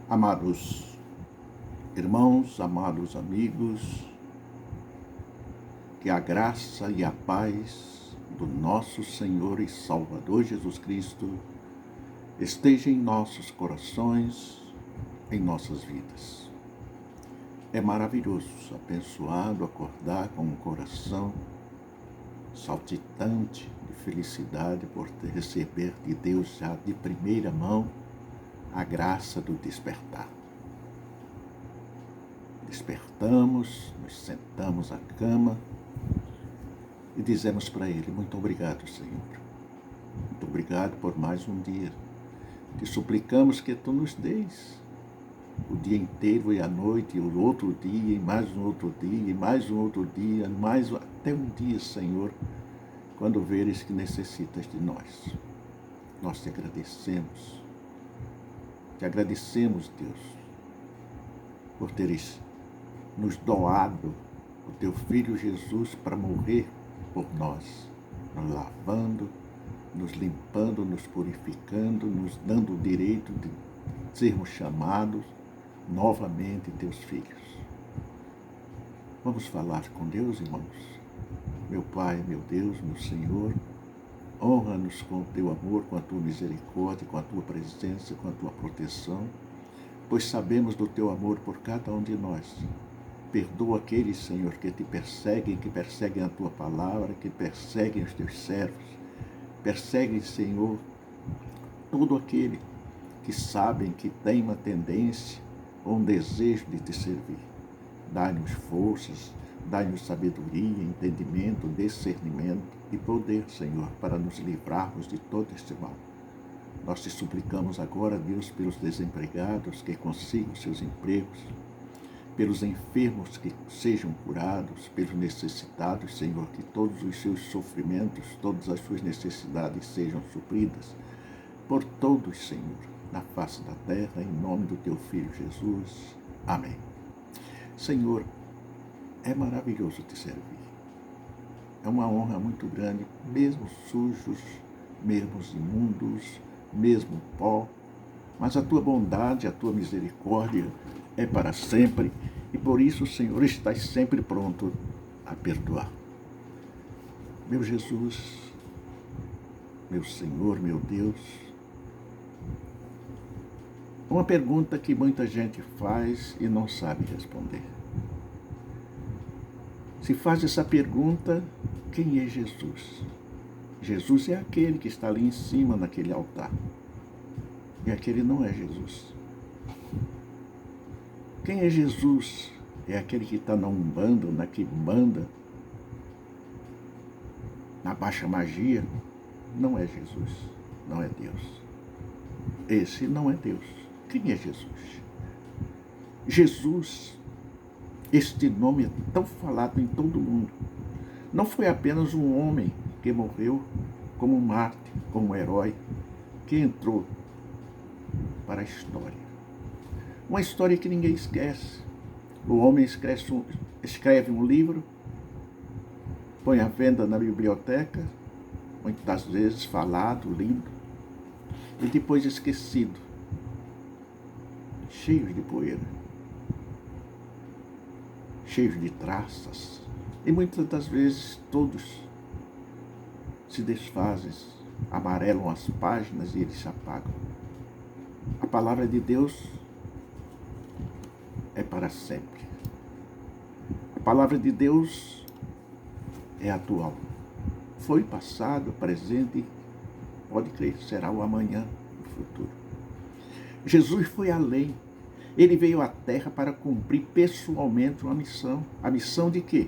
Amados irmãos, amados amigos, que a graça e a paz do nosso Senhor e Salvador Jesus Cristo esteja em nossos corações, em nossas vidas. É maravilhoso, abençoado acordar com um coração saltitante de felicidade por receber de Deus já de primeira mão a graça do despertar. Despertamos, nos sentamos à cama e dizemos para Ele: muito obrigado, Senhor. Muito obrigado por mais um dia. Te suplicamos que Tu nos dês o dia inteiro e a noite, e o outro dia, e mais um outro dia, e mais um outro dia, até um dia, Senhor, quando veres que necessitas de nós. Nós te agradecemos. Te agradecemos, Deus, por teres nos doado o Teu Filho Jesus para morrer por nós, nos lavando, nos limpando, nos purificando, nos dando o direito de sermos chamados novamente Teus filhos. Vamos falar com Deus, irmãos? Meu Pai, meu Deus, meu Senhor, honra-nos com o Teu amor, com a Tua misericórdia, com a Tua presença, com a Tua proteção, pois sabemos do Teu amor por cada um de nós. Perdoa aqueles, Senhor, que Te perseguem, que perseguem a Tua palavra, que perseguem os Teus servos. Perseguem, Senhor, todo aquele que sabem que tem uma tendência ou um desejo de Te servir. Dai-nos forças, dai-nos sabedoria, entendimento, discernimento e poder, Senhor, para nos livrarmos de todo este mal. Nós Te suplicamos agora, Deus, pelos desempregados que consigam seus empregos, pelos enfermos que sejam curados, pelos necessitados, Senhor, que todos os seus sofrimentos, todas as suas necessidades sejam supridas, por todos, Senhor, na face da terra, em nome do Teu Filho Jesus. Amém. Senhor, é maravilhoso Te servir. É uma honra muito grande, mesmo sujos, mesmo imundos, mesmo pó, mas a Tua bondade, a Tua misericórdia é para sempre, e por isso, Senhor, estás sempre pronto a perdoar. Meu Jesus, meu Senhor, meu Deus, uma pergunta que muita gente faz e não sabe responder. Se faz essa pergunta, quem é Jesus? Jesus é aquele que está ali em cima naquele altar. E aquele não é Jesus. Quem é Jesus? É aquele que está na Umbanda, na Quimbanda, na Baixa Magia? Não é Jesus, não é Deus. Esse não é Deus. Quem é Jesus? Jesus, este nome é tão falado em todo o mundo. Não foi apenas um homem que morreu como um mártir, como um herói, que entrou para a história. Uma história que ninguém esquece. O homem escreve um livro, põe à venda na biblioteca, muitas vezes falado, lido, e depois esquecido, cheio de poeira, cheio de traças, e muitas das vezes todos se desfazem, amarelam as páginas e eles se apagam. A palavra de Deus é para sempre. A palavra de Deus é atual. Foi passado, presente, pode crer, será o amanhã, o futuro. Jesus foi além. Ele veio à Terra para cumprir pessoalmente uma missão. A missão de quê?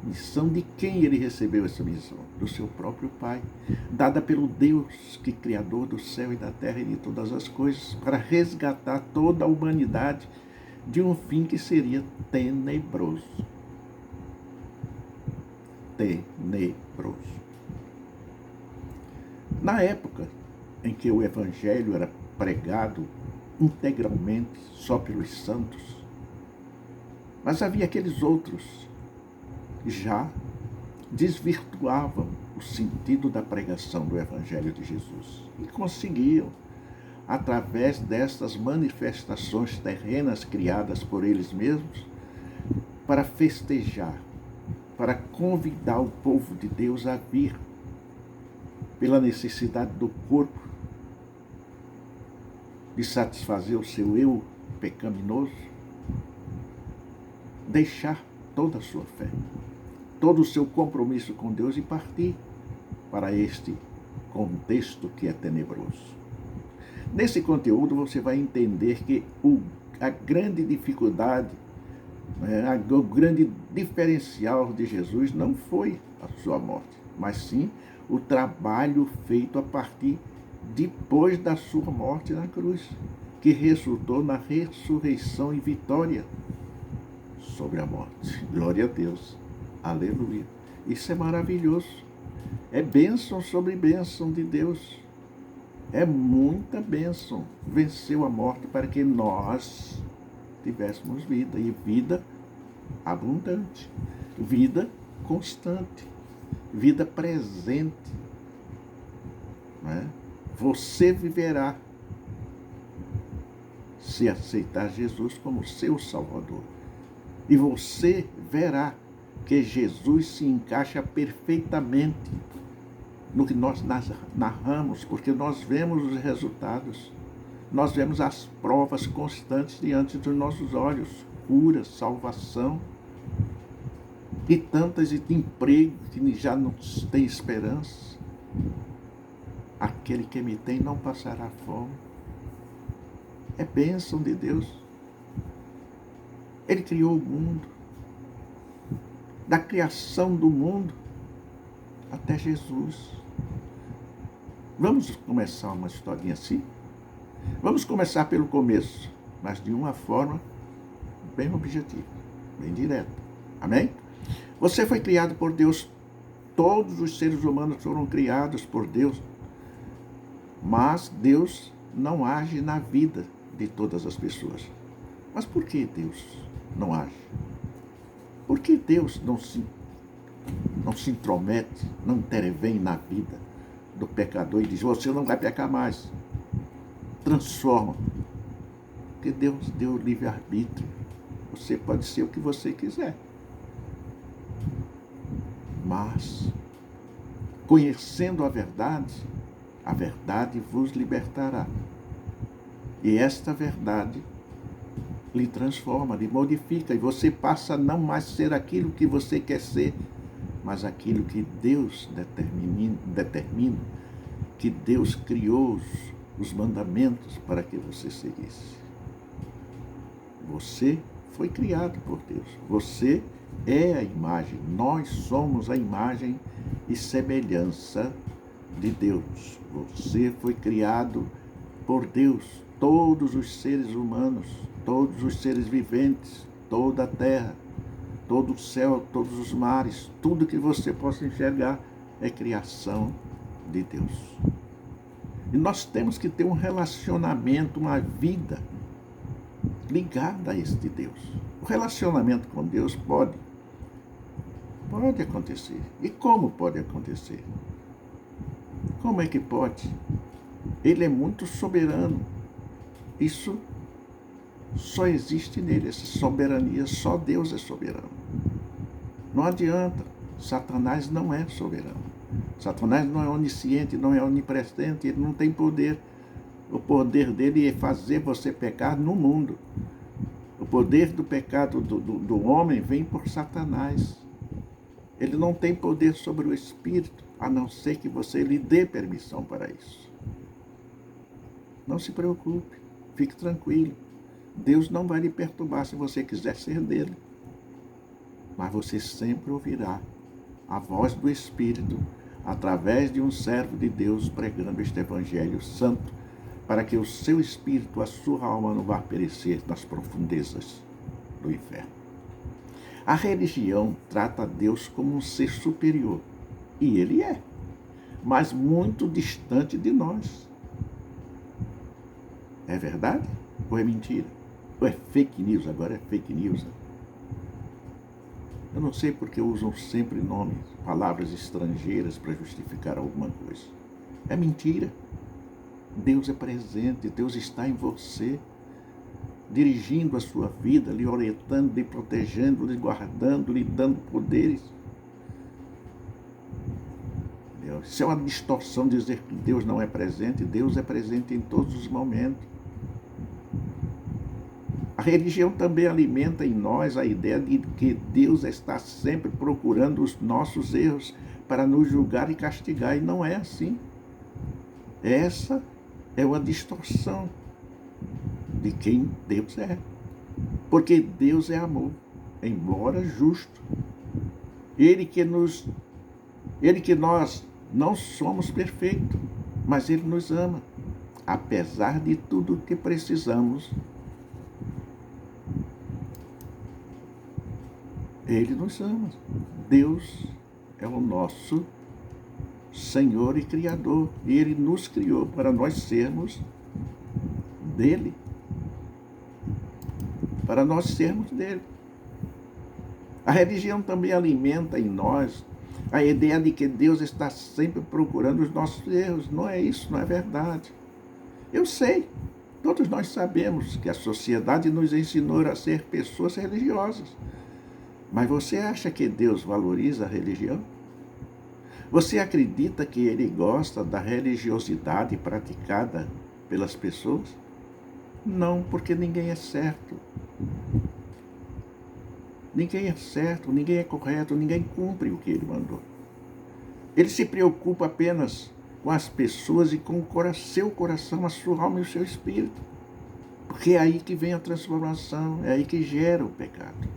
Missão de quem ele recebeu essa missão? Do seu próprio Pai, dada pelo Deus, que Criador do céu e da terra e de todas as coisas, para resgatar toda a humanidade de um fim que seria tenebroso. Tenebroso. Na época em que o Evangelho era pregado integralmente só pelos santos, mas havia aqueles outros que já desvirtuavam o sentido da pregação do Evangelho de Jesus e conseguiam através destas manifestações terrenas criadas por eles mesmos, para festejar, para convidar o povo de Deus a vir, pela necessidade do corpo, de satisfazer o seu eu pecaminoso, deixar toda a sua fé, todo o seu compromisso com Deus e partir para este contexto que é tenebroso. Nesse conteúdo você vai entender que a grande dificuldade, o grande diferencial de Jesus não foi a sua morte, mas sim o trabalho feito a partir depois da sua morte na cruz, que resultou na ressurreição e vitória sobre a morte. Glória a Deus. Aleluia. Isso é maravilhoso. É bênção sobre bênção de Deus. É muita bênção. Venceu a morte para que nós tivéssemos vida, e vida abundante, vida constante, vida presente. Não é? Você viverá se aceitar Jesus como seu Salvador. E você verá que Jesus se encaixa perfeitamente no que nós narramos, porque nós vemos os resultados, nós vemos as provas constantes diante dos nossos olhos, cura, salvação, e tantas de emprego que já não tem esperança. Aquele que me tem não passará fome. É bênção de Deus. Ele criou o mundo. Da criação do mundo até Jesus. Vamos começar uma historinha assim? Vamos começar pelo começo, mas de uma forma bem objetiva, bem direta. Amém? Você foi criado por Deus. Todos os seres humanos foram criados por Deus. Mas Deus não age na vida de todas as pessoas. Mas por que Deus não age? Por que Deus não se intromete, não intervém na vida do pecador e diz: você não vai pecar mais? Transforma. Porque Deus deu livre-arbítrio. Você pode ser o que você quiser. Mas, conhecendo a verdade vos libertará. E esta verdade lhe transforma, lhe modifica, e você passa a não mais ser aquilo que você quer ser, mas aquilo que Deus determina, que Deus criou os mandamentos para que você seguisse. Você foi criado por Deus. Você é a imagem. Nós somos a imagem e semelhança de Deus. Você foi criado por Deus. Todos os seres humanos, todos os seres viventes, toda a terra, todo o céu, todos os mares, tudo que você possa enxergar é criação de Deus. E nós temos que ter um relacionamento, uma vida ligada a este Deus. O relacionamento com Deus pode acontecer. E como pode acontecer? Como é que pode? Ele é muito soberano. Isso só existe nele, essa soberania, só Deus é soberano. Não adianta, Satanás não é soberano. Satanás não é onisciente, não é onipresente, ele não tem poder. O poder dele é fazer você pecar no mundo. O poder do pecado do homem vem por Satanás. Ele não tem poder sobre o espírito, a não ser que você lhe dê permissão para isso. Não se preocupe, fique tranquilo. Deus não vai lhe perturbar se você quiser ser dele. Mas você sempre ouvirá a voz do Espírito através de um servo de Deus pregando este Evangelho Santo, para que o seu espírito, a sua alma não vá perecer nas profundezas do inferno. A religião trata Deus como um ser superior, e ele é, mas muito distante de nós. É verdade ou é mentira? Ou é fake news? Agora é fake news. Eu não sei porque usam sempre nomes, palavras estrangeiras para justificar alguma coisa. É mentira. Deus é presente, Deus está em você, dirigindo a sua vida, lhe orientando, lhe protegendo, lhe guardando, lhe dando poderes. Isso é uma distorção dizer que Deus não é presente. Deus é presente em todos os momentos. A religião também alimenta em nós a ideia de que Deus está sempre procurando os nossos erros para nos julgar e castigar, e não é assim. Essa é uma distorção de quem Deus é. Porque Deus é amor, embora justo. Ele que nós não somos perfeitos, mas Ele nos ama, apesar de tudo que precisamos. Ele nos ama. Deus é o nosso Senhor e Criador, e Ele nos criou para nós sermos dele. Para nós sermos dele. A religião também alimenta em nós a ideia de que Deus está sempre procurando os nossos erros. Não é isso, não é verdade. Eu sei, todos nós sabemos que a sociedade nos ensinou a ser pessoas religiosas. Mas você acha que Deus valoriza a religião? Você acredita que Ele gosta da religiosidade praticada pelas pessoas? Não, porque ninguém é certo. Ninguém é certo, ninguém é correto, ninguém cumpre o que Ele mandou. Ele se preocupa apenas com as pessoas e com o seu coração, a sua alma e o seu espírito. Porque é aí que vem a transformação, é aí que gera o pecado.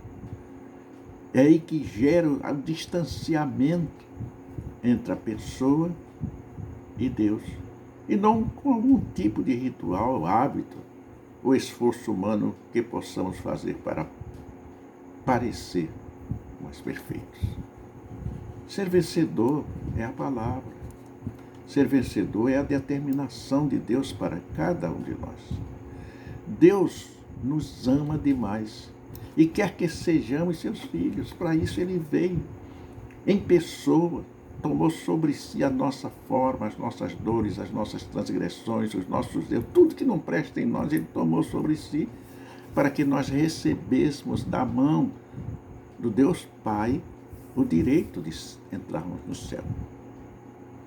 É aí que gera o distanciamento entre a pessoa e Deus. E não com algum tipo de ritual, hábito ou esforço humano que possamos fazer para parecer mais perfeitos. Ser vencedor é a palavra. Ser vencedor é a determinação de Deus para cada um de nós. Deus nos ama demais e quer que sejamos seus filhos. Para isso Ele veio em pessoa, tomou sobre si a nossa forma, as nossas dores, as nossas transgressões, os nossos erros, tudo que não presta em nós, Ele tomou sobre si, para que nós recebêssemos da mão do Deus Pai o direito de entrarmos no céu.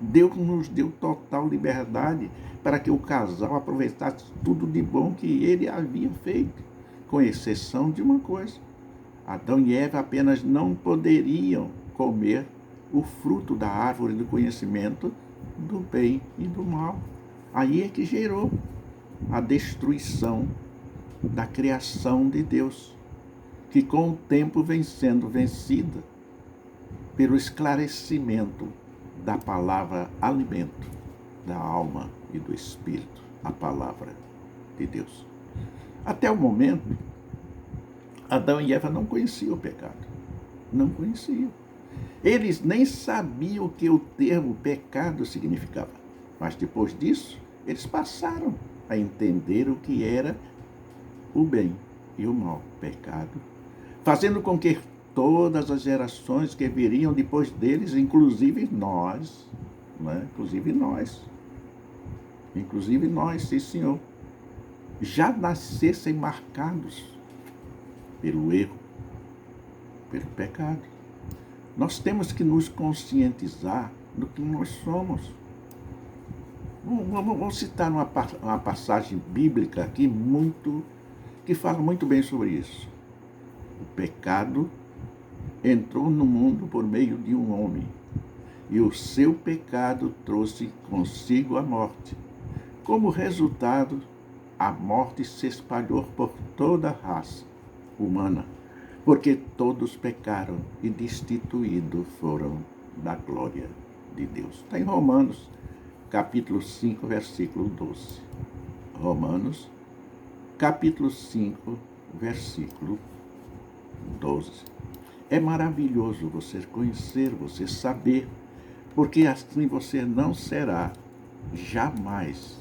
Deus nos deu total liberdade para que o casal aproveitasse tudo de bom que Ele havia feito, com exceção de uma coisa. Adão e Eva apenas não poderiam comer o fruto da árvore do conhecimento do bem e do mal. Aí é que gerou a destruição da criação de Deus, que com o tempo vem sendo vencida pelo esclarecimento da palavra alimento da alma e do espírito, a palavra de Deus. Até o momento, Adão e Eva não conheciam o pecado. Não conheciam. Eles nem sabiam o que o termo pecado significava. Mas depois disso, eles passaram a entender o que era o bem e o mal, pecado, fazendo com que todas as gerações que viriam depois deles, inclusive nós, sim senhor, já nascessem marcados pelo erro, pelo pecado. Nós temos que nos conscientizar do que nós somos. Vamos citar uma passagem bíblica aqui que fala muito bem sobre isso. O pecado entrou no mundo por meio de um homem, e o seu pecado trouxe consigo a morte. Como resultado, a morte se espalhou por toda a raça humana, porque todos pecaram e destituídos foram da glória de Deus. Está em Romanos, capítulo 5, versículo 12. Romanos, capítulo 5, versículo 12. É maravilhoso você conhecer, você saber, porque assim você não será jamais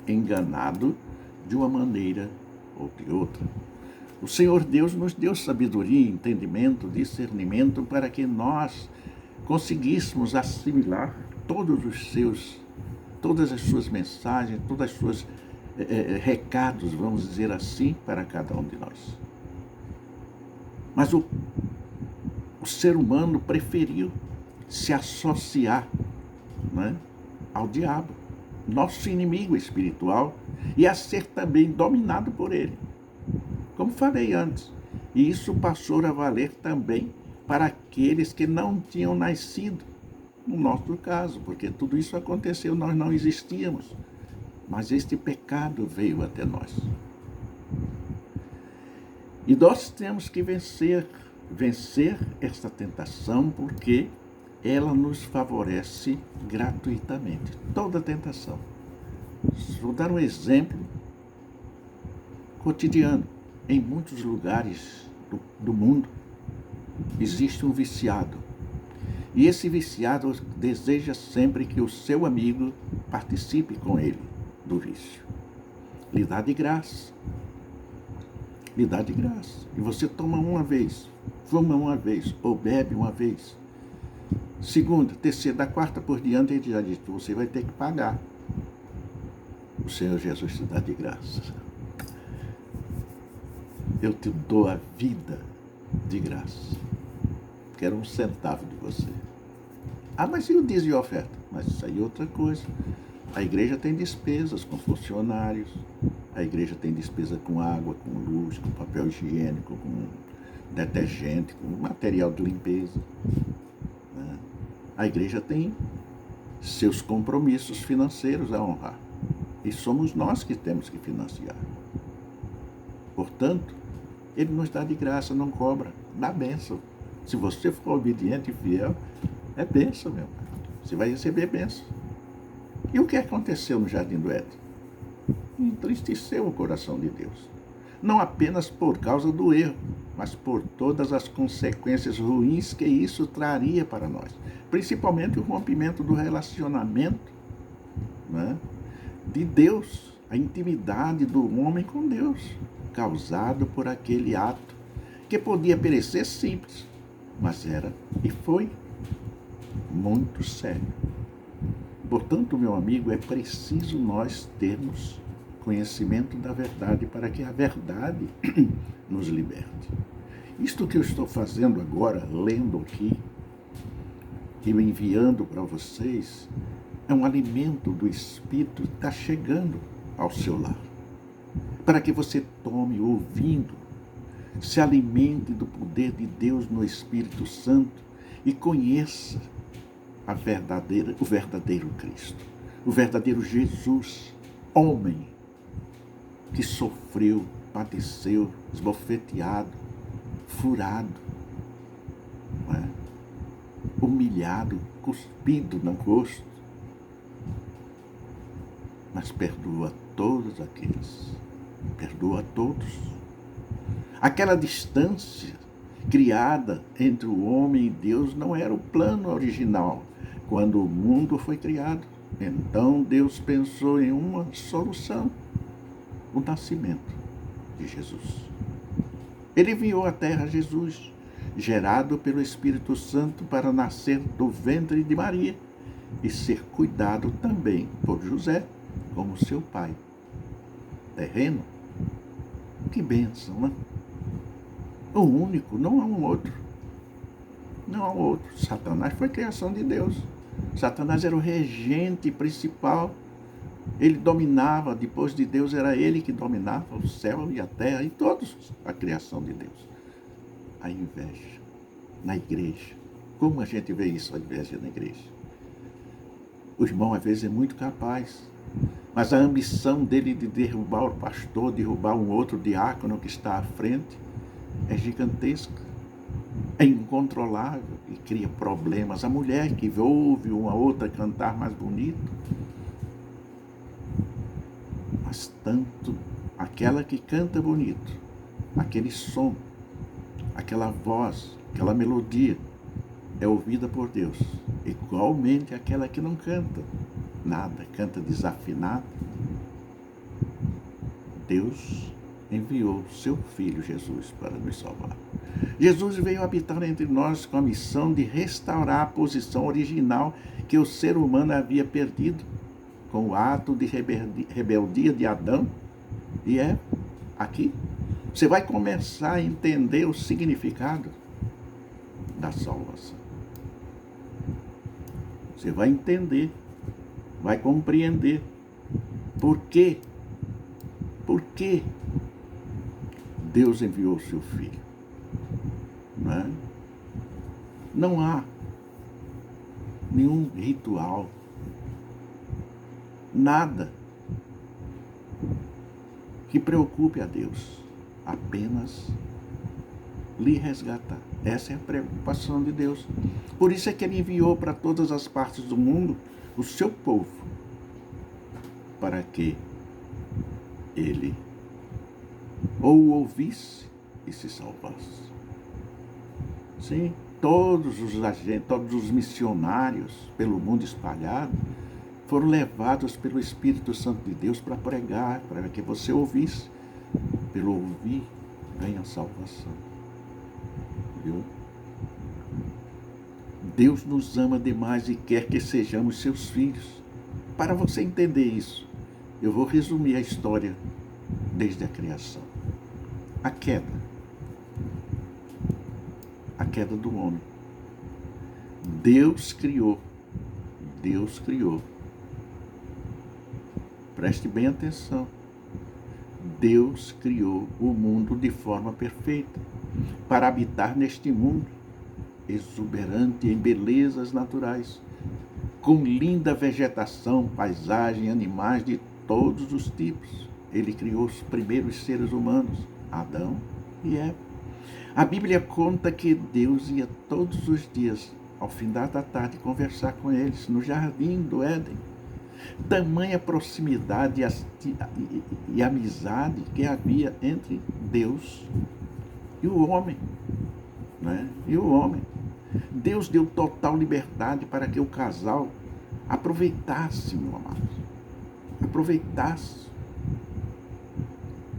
enganado de uma maneira ou de outra. O Senhor Deus nos deu sabedoria, entendimento, discernimento para que nós conseguíssemos assimilar todos os seus todas as suas mensagens, todas as suas recados, vamos dizer assim, para cada um de nós. Mas o ser humano preferiu se associar, né, ao diabo, nosso inimigo espiritual, e a ser também dominado por ele. Como falei antes, e isso passou a valer também para aqueles que não tinham nascido, no nosso caso, porque tudo isso aconteceu, nós não existíamos, mas este pecado veio até nós. E nós temos que vencer esta tentação, porque ela nos favorece gratuitamente, toda tentação. Vou dar um exemplo cotidiano. Em muitos lugares do mundo existe um viciado. E esse viciado deseja sempre que o seu amigo participe com ele do vício. Lhe dá de graça. Lhe dá de graça. E você toma uma vez, fuma uma vez, ou bebe uma vez. Segunda, terceira, da quarta por diante, ele já diz: você vai ter que pagar. O Senhor Jesus te dá de graça. Eu te dou a vida de graça. Quero 1 centavo de você. Ah, mas e o dízimo e a oferta? Mas isso aí é outra coisa. A igreja tem despesas com funcionários, a igreja tem despesa com água, com luz, com papel higiênico, com detergente, com material de limpeza. A igreja tem seus compromissos financeiros a honrar. E somos nós que temos que financiar. Portanto, ele nos dá de graça, não cobra, dá bênção. Se você for obediente e fiel, é bênção, meu pai. Você vai receber bênção. E o que aconteceu no Jardim do Éden? Entristeceu o coração de Deus. Não apenas por causa do erro, mas por todas as consequências ruins que isso traria para nós. Principalmente o rompimento do relacionamento, né, de Deus, a intimidade do homem com Deus, causado por aquele ato que podia parecer simples, mas era e foi muito sério. Portanto, meu amigo, é preciso nós termos conhecimento da verdade para que a verdade nos liberte. Isto que eu estou fazendo agora, lendo aqui e enviando para vocês, é um alimento do Espírito que está chegando ao seu lar. Para que você tome, ouvindo, se alimente do poder de Deus no Espírito Santo e conheça o verdadeiro Cristo, o verdadeiro Jesus, homem, que sofreu, padeceu, esbofeteado, furado, não é? Humilhado, cuspido no rosto, mas perdoa todos aqueles, perdoa a todos. Aquela distância criada entre o homem e Deus não era o plano original quando o mundo foi criado. Então Deus pensou em uma solução: o nascimento de Jesus. Ele enviou à terra Jesus, gerado pelo Espírito Santo, para nascer do ventre de Maria e ser cuidado também por José, como seu pai terreno. Que bênção, não é? O único, não há um outro. Não há um outro. Satanás foi criação de Deus. Satanás era o regente principal. Ele dominava, depois de Deus era ele que dominava o céu e a terra e todos a criação de Deus. A inveja na igreja. Como a gente vê isso, a inveja na igreja? O irmão às vezes é muito capaz, mas a ambição dele de derrubar o pastor, derrubar um outro diácono que está à frente, é gigantesca, é incontrolável e cria problemas. A mulher que ouve uma outra cantar mais bonito, mas tanto aquela que canta bonito, aquele som, aquela voz, aquela melodia, é ouvida por Deus. Igualmente aquela que não canta nada, canta desafinado. Deus enviou seu Filho Jesus para nos salvar. Jesus veio habitar entre nós com a missão de restaurar a posição original que o ser humano havia perdido. com o ato de rebeldia de Adão e Eva, aqui, você vai começar a entender o significado da salvação. Você vai entender, vai compreender por quê Deus enviou o seu Filho. Não é? Não há nenhum ritual, nada que preocupe a Deus, apenas lhe resgatar. Essa é a preocupação de Deus. Por isso é que Ele enviou para todas as partes do mundo o seu povo, para que Ele ou o ouvisse e se salvasse. Sim, todos os agentes, todos os missionários pelo mundo espalhado foram levados pelo Espírito Santo de Deus para pregar, para que você ouvisse. Pelo ouvir, vem a salvação. Viu? Deus nos ama demais e quer que sejamos seus filhos. Para você entender isso, eu vou resumir a história desde a criação. A queda do homem. Deus criou. Preste bem atenção. Deus criou o mundo de forma perfeita para habitar neste mundo exuberante em belezas naturais, com linda vegetação, paisagem, animais de todos os tipos. Ele criou os primeiros seres humanos, Adão e Eva. A Bíblia conta que Deus ia todos os dias, ao findar da tarde, conversar com eles no jardim do Éden. Tamanha proximidade e amizade que havia entre Deus e o homem. Né? Deus deu total liberdade para que o casal aproveitasse, meu amado. Aproveitasse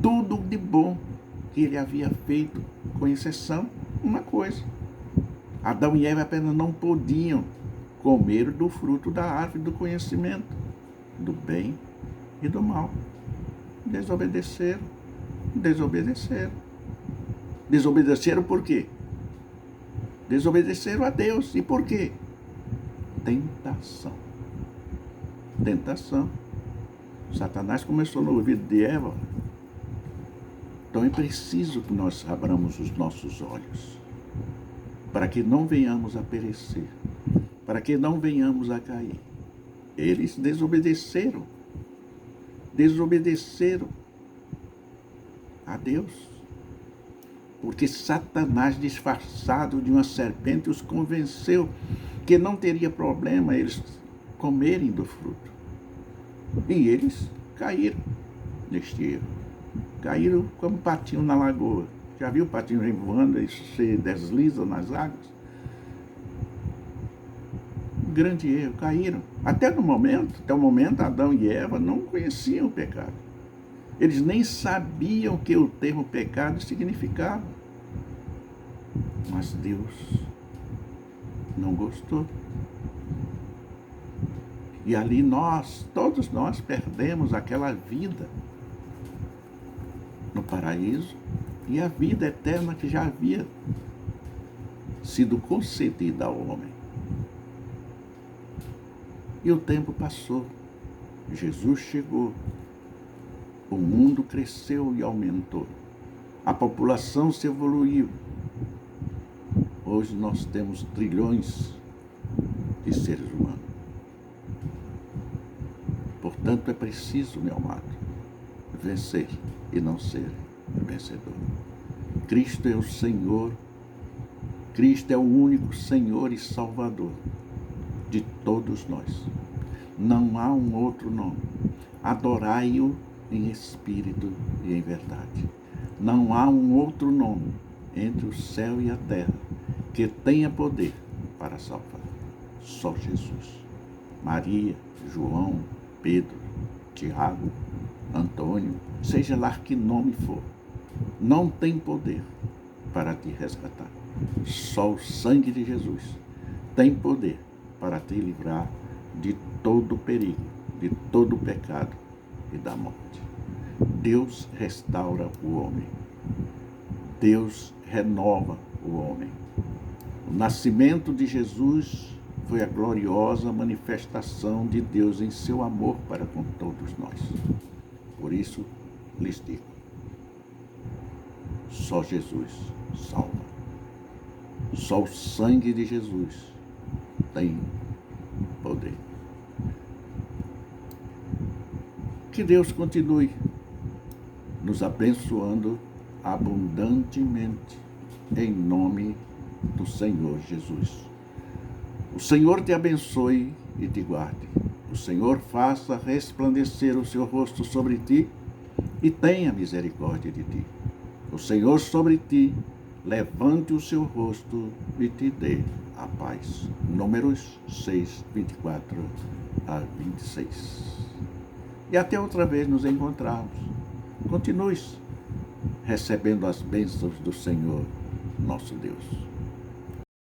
tudo de bom que ele havia feito, com exceção uma coisa. Adão e Eva apenas não podiam comer do fruto da árvore do conhecimento do bem e do mal. Desobedeceram. Desobedeceram por quê? Desobedeceram a Deus. E por quê? Tentação. Satanás começou no ouvido de Eva. Então é preciso que nós abramos os nossos olhos, para que não venhamos a perecer, para que não venhamos a cair. Eles desobedeceram a Deus, porque Satanás, disfarçado de uma serpente, os convenceu que não teria problema eles comerem do fruto. E eles caíram neste erro. Caíram como patinho na lagoa. Já viu o patinho voando e se desliza nas águas? Grande erro, caíram. Até o momento, Adão e Eva não conheciam o pecado. Eles nem sabiam o que o termo pecado significava. Mas Deus não gostou. E ali todos nós perdemos aquela vida no paraíso e a vida eterna que já havia sido concedida ao homem. E o tempo passou, Jesus chegou, o mundo cresceu e aumentou, a população se evoluiu. Hoje nós temos trilhões de seres humanos. Portanto, é preciso, meu amado, vencer e não ser vencedor. Cristo é o Senhor, Cristo é o único Senhor e Salvador de todos nós. Não há um outro nome. Adorai-o em espírito e em verdade. Não há um outro nome entre o céu e a terra que tenha poder para salvar. Só Jesus. Maria, João, Pedro, Tiago, Antônio, seja lá que nome for, não tem poder para te resgatar. Só o sangue de Jesus tem poder para te livrar de todo perigo, de todo o pecado e da morte. Deus restaura o homem. Deus renova o homem. O nascimento de Jesus foi a gloriosa manifestação de Deus em seu amor para com todos nós. Por isso, lhes digo, só Jesus salva. Só o sangue de Jesus tem poder. Que Deus continue nos abençoando abundantemente, em nome do Senhor Jesus. O Senhor te abençoe e te guarde. O Senhor faça resplandecer o seu rosto sobre ti e tenha misericórdia de ti. O Senhor sobre ti levante o seu rosto e te dê a paz. Números 6, 24 a 26. E até outra vez nos encontrarmos. Continue recebendo as bênçãos do Senhor, nosso Deus.